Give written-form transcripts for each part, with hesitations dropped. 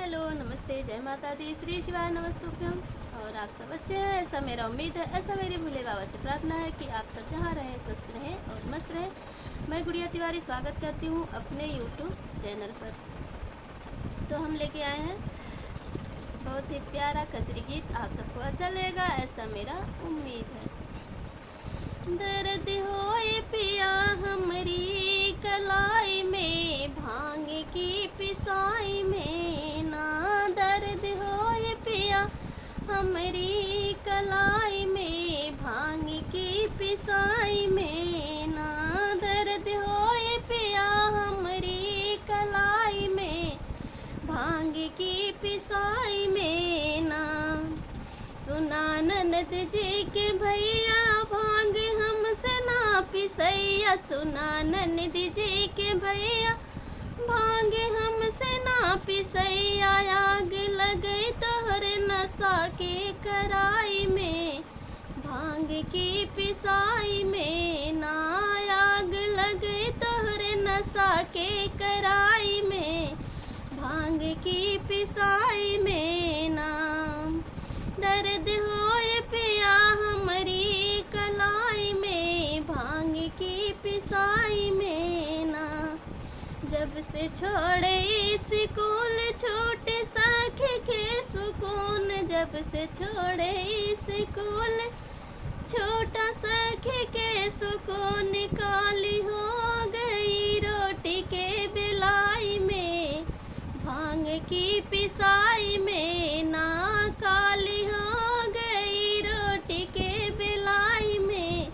Hello, नमस्ते, जय माता दी, श्री शिवाय नमस्तुभ्यम। और आप सब अच्छे हैं, ऐसा मेरा उम्मीद है। ऐसा मेरी भोले बाबा से प्रार्थना है कि आप सब जहाँ रहें स्वस्थ रहें और मस्त रहें। मैं गुड़िया तिवारी स्वागत करती हूँ अपने यूट्यूब चैनल पर। तो हम लेके आए हैं बहुत ही प्यारा कजरी गीत, आप सबको अच्छा लगेगा ऐसा मेरा उम्मीद है। दर्द होए पिया हमरी कलाई में, भांग की पिसाई में ना। दर्द होए पिया हमरी कलाई में, भांग की पिसाई में ना। दर्द होए पिया हमरी कलाई में, भांग की पिसाई में ना। सुना ननद जी के भैया भांग हमसे ना पिसैया। सुना ननद जी के भैया भांग हमसे ना पिसैया। आग लगे तोहर नशा के कराई में, भांग की पिसाई में ना। आग लगे तोहर नशा के कराई में, भांग की पिसाई में ना। दर्द होए पिया हमरी कलाई में, भांग की पिसाई में ना। जब से छोड़े स्कूल छूटे सखी के सुकून। जब से छोड़े स्कूल छोटा सखी के सुकून। काली हो गई रोटी के बेलाई में, भांग की पिसाई में ना। काली हो गई रोटी के बेलाई में,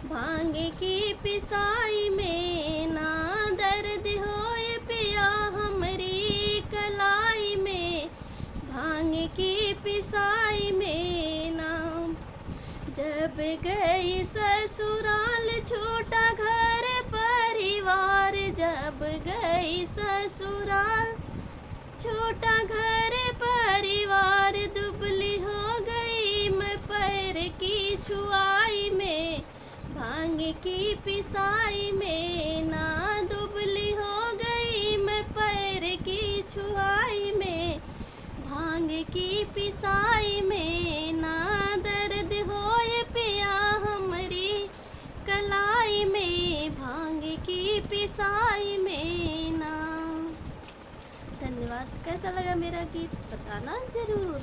भांग की पिसाई में ना। दर्द होए पिया हमरी कलाई में, भांग की पिसाई में ना। जब गई ससुराल छोटा घर परिवार। जब गई ससुराल छोटा घर परिवार। दुबली हो गई मैं पैर की छुआई में, भांग की पिसाई में ना। दुबली हो गई मैं पैर की छुआई में, भांग की पिसाई में ना। दर्द होए पिया हमरी कलाई में, भांग की पिसाई में ना। धन्यवाद। कैसा लगा मेरा गीत बताना ज़रूर।